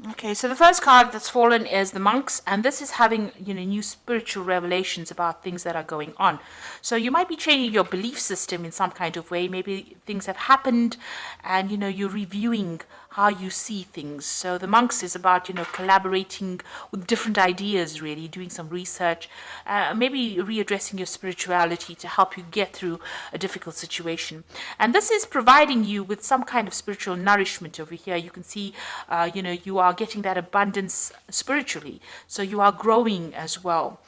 Okay, so the first card that's fallen is the monks, and this is having, new spiritual revelations about things that are going on. So you might be changing your belief system in some kind of way. Maybe things have happened, and you're reviewing how you see things. So the monks is about collaborating with different ideas, really doing some research, maybe readdressing your spirituality to help you get through a difficult situation. And this is providing you with some kind of spiritual nourishment over here. You can see, you are getting that abundance spiritually. So you are growing as well.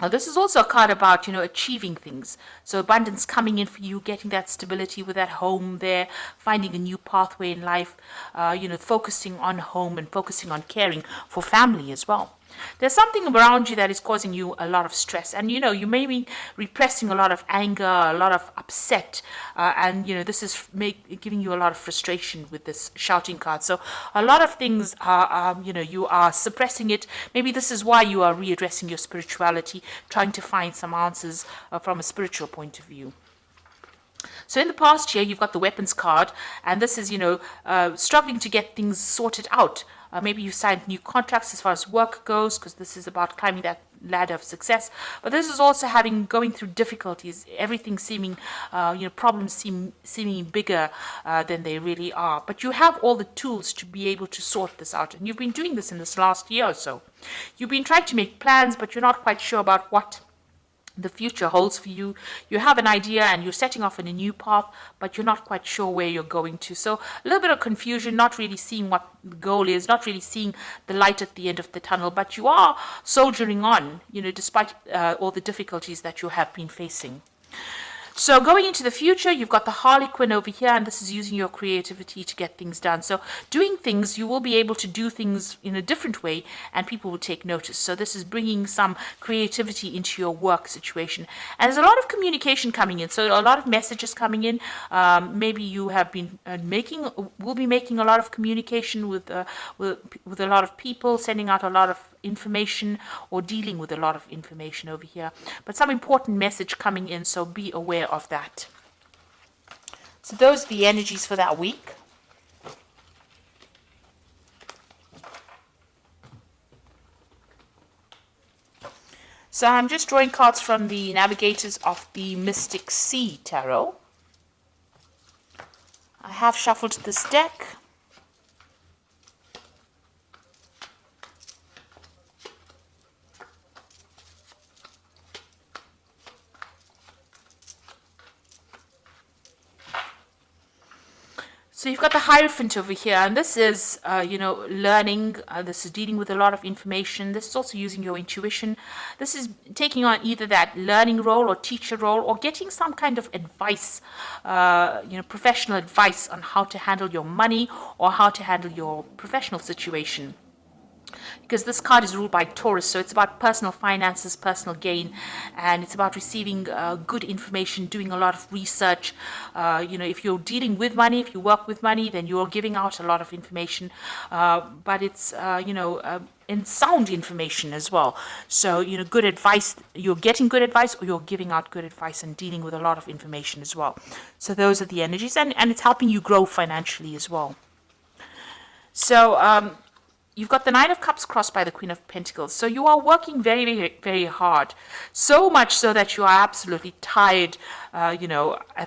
Now, this is also a card about, achieving things. So abundance coming in for you, getting that stability with that home there, finding a new pathway in life, focusing on home and focusing on caring for family as well. There's something around you that is causing you a lot of stress, and you may be repressing a lot of anger, a lot of upset, and this is giving you a lot of frustration with this shouting card. So a lot of things are, you are suppressing it. Maybe this is why you are readdressing your spirituality, trying to find some answers from a spiritual point of view. So in the past year, you've got the weapons card, and this is, struggling to get things sorted out. Maybe you've signed new contracts as far as work goes, because this is about climbing that ladder of success. But this is also going through difficulties, everything seeming, problems seeming bigger than they really are. But you have all the tools to be able to sort this out. And you've been doing this in this last year or so. You've been trying to make plans, but you're not quite sure about what the future holds for you. You have an idea and you're setting off on a new path, but you're not quite sure where you're going to. So a little bit of confusion, not really seeing what the goal is, not really seeing the light at the end of the tunnel, but you are soldiering on, despite all the difficulties that you have been facing. So going into the future, you've got the Harlequin over here, and this is using your creativity to get things done. So doing things, you will be able to do things in a different way, and people will take notice. So this is bringing some creativity into your work situation. And there's a lot of communication coming in, so a lot of messages coming in. Maybe you have been will be making a lot of communication with a lot of people, sending out a lot of information or dealing with a lot of information over here, but some important message coming in, so be aware of that. So those are the energies for that week. So I'm just drawing cards from the Navigators of the Mystic Sea Tarot. I have shuffled this deck. So you've got the Hierophant over here, and this is, learning. This is dealing with a lot of information. This is also using your intuition. This is taking on either that learning role or teacher role, or getting some kind of advice, professional advice on how to handle your money or how to handle your professional situation. Because this card is ruled by Taurus, so it's about personal finances, personal gain, and it's about receiving good information, doing a lot of research. If you're dealing with money, if you work with money, then you're giving out a lot of information, but it's, and sound information as well. So, good advice, you're getting good advice, or you're giving out good advice and dealing with a lot of information as well. So those are the energies, and it's helping you grow financially as well. So, you've got the Nine of Cups crossed by the Queen of Pentacles. So you are working very, very, very hard. So much so that you are absolutely tired. At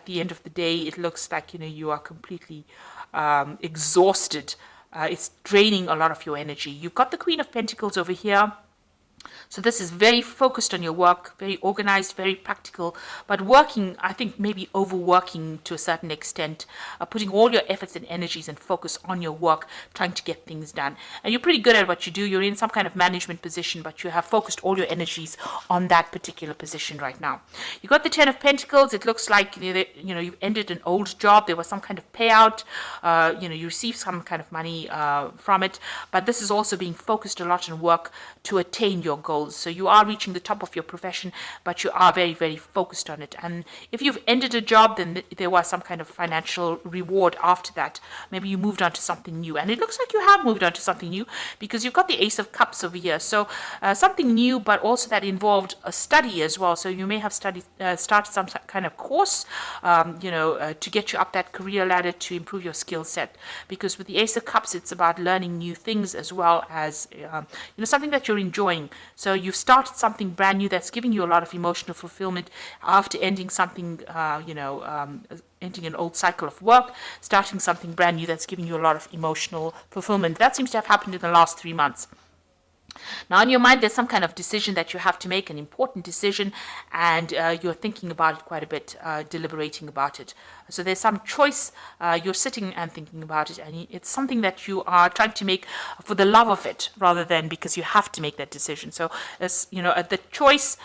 the end of the day, it looks like, you are completely exhausted. It's draining a lot of your energy. You've got the Queen of Pentacles over here. So this is very focused on your work, very organized, very practical, but working, I think maybe overworking to a certain extent, putting all your efforts and energies and focus on your work, trying to get things done. And you're pretty good at what you do. You're in some kind of management position, but you have focused all your energies on that particular position right now. You've got the Ten of Pentacles. It looks like, you've ended an old job. There was some kind of payout. You received some kind of money from it, but this is also being focused a lot on work to attain your your goals. So you are reaching the top of your profession, but you are very, very focused on it. And if you've ended a job, then there was some kind of financial reward after that. Maybe you moved on to something new. And it looks like you have moved on to something new because you've got the Ace of Cups over here. So something new, but also that involved a study as well. So you may have started some kind of course, to get you up that career ladder to improve your skill set. Because with the Ace of Cups, it's about learning new things as well as something that you're enjoying. So you've started something brand new that's giving you a lot of emotional fulfillment after ending something, ending an old cycle of work, starting something brand new that's giving you a lot of emotional fulfillment. That seems to have happened in the last 3 months. Now, in your mind, there's some kind of decision that you have to make, an important decision, and you're thinking about it quite a bit, deliberating about it. So there's some choice, you're sitting and thinking about it, and it's something that you are trying to make for the love of it rather than because you have to make that decision. So, the choice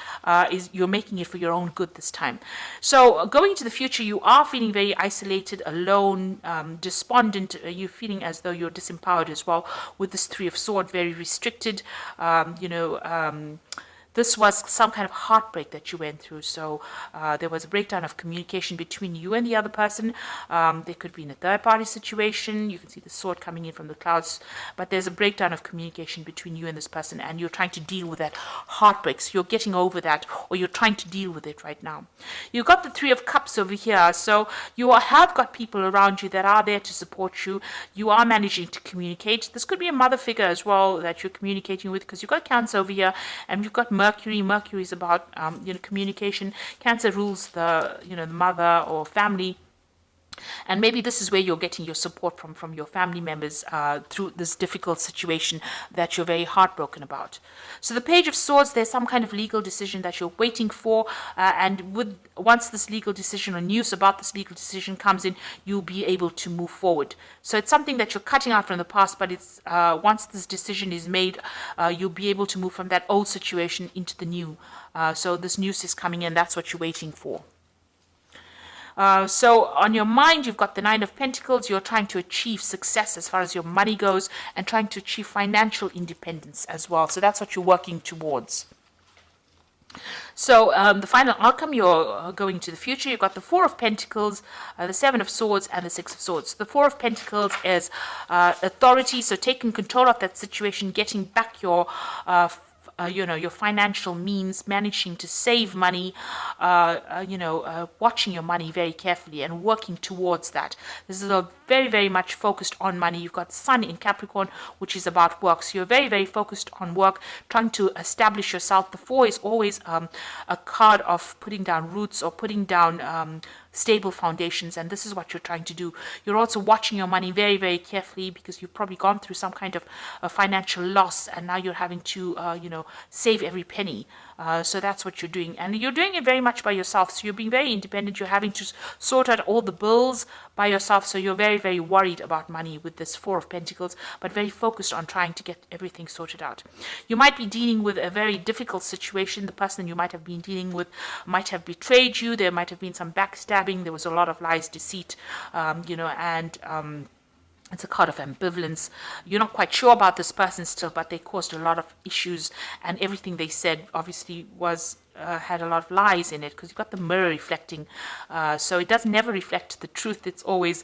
is you're making it for your own good this time. So going into the future, you are feeling very isolated, alone, despondent. You're feeling as though you're disempowered as well with this Three of Swords, very restricted. This was some kind of heartbreak that you went through. So there was a breakdown of communication between you and the other person. There could be in a third-party situation. You can see the sword coming in from the clouds. But there's a breakdown of communication between you and this person, and you're trying to deal with that heartbreak. So you're getting over that, or you're trying to deal with it right now. You've got the Three of Cups over here. So you have got people around you that are there to support you. You are managing to communicate. This could be a mother figure as well that you're communicating with, because you've got Cancer over here, and you've got Mercury. Mercury is about communication. Cancer rules the mother or family. And maybe this is where you're getting your support from your family members through this difficult situation that you're very heartbroken about. So the Page of Swords, there's some kind of legal decision that you're waiting for, and once this legal decision or news about this legal decision comes in, you'll be able to move forward. So it's something that you're cutting out from the past, but it's once this decision is made, you'll be able to move from that old situation into the new. So this news is coming in. That's what you're waiting for. So on your mind, you've got the Nine of Pentacles. You're trying to achieve success as far as your money goes and trying to achieve financial independence as well. So that's what you're working towards. So the final outcome, you're going to the future. You've got the Four of Pentacles, the Seven of Swords, and the Six of Swords. The Four of Pentacles is authority, so taking control of that situation, getting back your your financial means, managing to save money, watching your money very carefully and working towards that. This is a very, very much focused on money. You've got Sun in Capricorn, which is about work. So you're very, very focused on work, trying to establish yourself. The Four is always a card of putting down roots or putting down stable foundations, and this is what you're trying to do. You're also watching your money very, very carefully because you've probably gone through some kind of financial loss, and now you're having to save every penny. So that's what you're doing, and you're doing it very much by yourself. So you're being very independent. You're having to sort out all the bills by yourself. So you're very, very worried about money with this Four of Pentacles, but very focused on trying to get everything sorted out. You might be dealing with a very difficult situation. The person you might have been dealing with might have betrayed you. There might have been some backstabbing. There was a lot of lies, deceit, it's a card of ambivalence. You're not quite sure about this person still, but they caused a lot of issues, and everything they said obviously was had a lot of lies in it, because you've got the mirror reflecting. So it does never reflect the truth. It's always,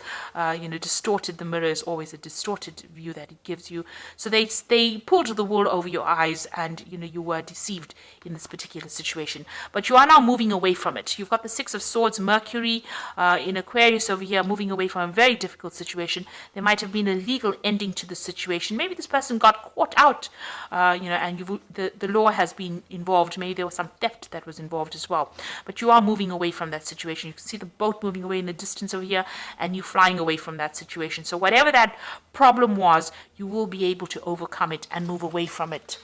distorted. The mirror is always a distorted view that it gives you. So they pulled the wool over your eyes, and you were deceived in this particular situation. But you are now moving away from it. You've got the Six of Swords, Mercury in Aquarius over here, moving away from a very difficult situation. There might have been a legal ending to the situation. Maybe this person got caught out, and the law has been involved. Maybe there was some theft that was involved as well. But you are moving away from that situation. You can see the boat moving away in the distance over here, and you flying away from that situation. So whatever that problem was, you will be able to overcome it and move away from it.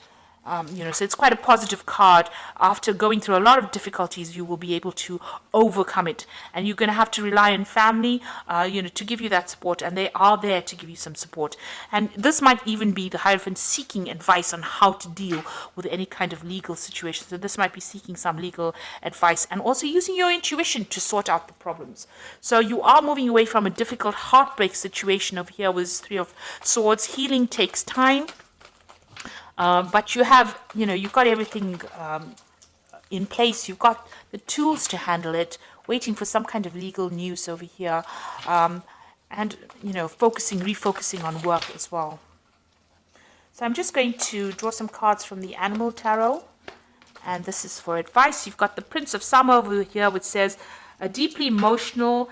So it's quite a positive card. After going through a lot of difficulties, you will be able to overcome it, and you're going to have to rely on family, to give you that support, and they are there to give you some support. And this might even be the Hierophant seeking advice on how to deal with any kind of legal situation. So this might be seeking some legal advice and also using your intuition to sort out the problems. So you are moving away from a difficult heartbreak situation over here with Three of Swords. Healing takes time. But you have, you've got everything in place. You've got the tools to handle it, waiting for some kind of legal news over here, and, refocusing on work as well. So I'm just going to draw some cards from the Animal Tarot, and this is for advice. You've got the Prince of Summer over here, which says, a deeply emotional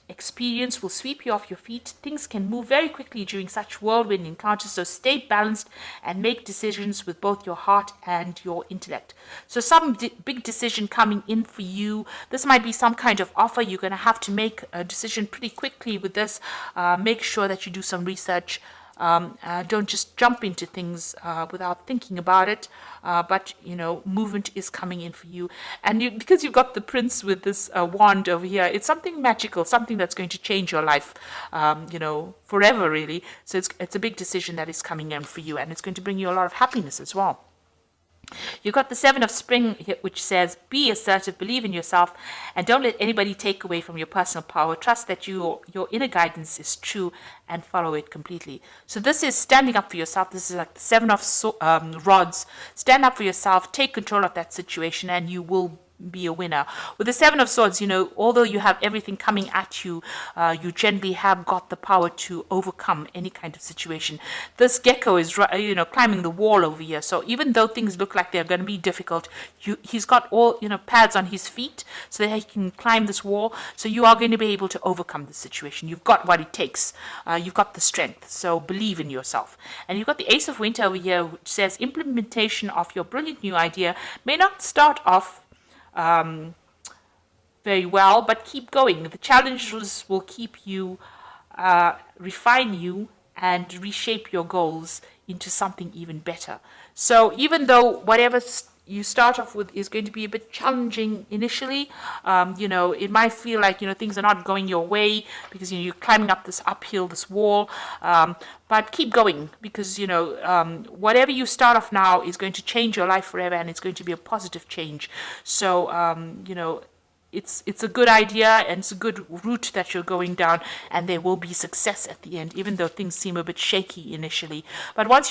experience will sweep you off your feet. Things can move very quickly during such whirlwind encounters, so stay balanced and make decisions with both your heart and your intellect. So some big decision coming in for you. This might be some kind of offer. You're going to have to make a decision pretty quickly with this. Make sure that you do some research. Don't just jump into things without thinking about it. But movement is coming in for you, and because you've got the prince with this wand over here, it's something magical, something that's going to change your life, forever, really. So it's a big decision that is coming in for you, and it's going to bring you a lot of happiness as well. You've got the Seven of Spring, which says, be assertive, believe in yourself, and don't let anybody take away from your personal power. Trust that your inner guidance is true and follow it completely. So this is standing up for yourself. This is like the Seven of Rods. Stand up for yourself, take control of that situation, and you will be a winner. With the Seven of Swords, although you have everything coming at you, you generally have got the power to overcome any kind of situation. This gecko is, climbing the wall over here. So even though things look like they're going to be difficult, he's got all, pads on his feet so that he can climb this wall. So you are going to be able to overcome the situation. You've got what it takes. You've got the strength. So believe in yourself. And you've got the Ace of Winter over here, which says implementation of your brilliant new idea may not start off very well, but keep going. The challenges will keep you, refine you, and reshape your goals into something even better. So even though whatever you start off with is going to be a bit challenging initially, it might feel like, things are not going your way because, you're climbing up this uphill, this wall, but keep going because, whatever you start off now is going to change your life forever, and it's going to be a positive change. So, it's a good idea, and it's a good route that you're going down, and there will be success at the end, even though things seem a bit shaky initially. But when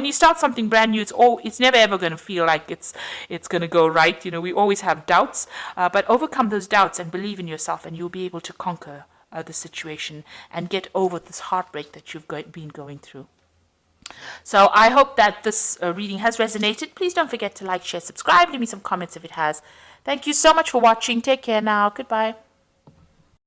you start something brand new, it's never ever going to feel like it's going to go right. We always have doubts, but overcome those doubts and believe in yourself, and you'll be able to conquer the situation and get over this heartbreak that you've been going through. So I hope that this reading has resonated. Please don't forget to like, share, subscribe. Leave me some comments if it has. Thank you so much for watching. Take care now. Goodbye.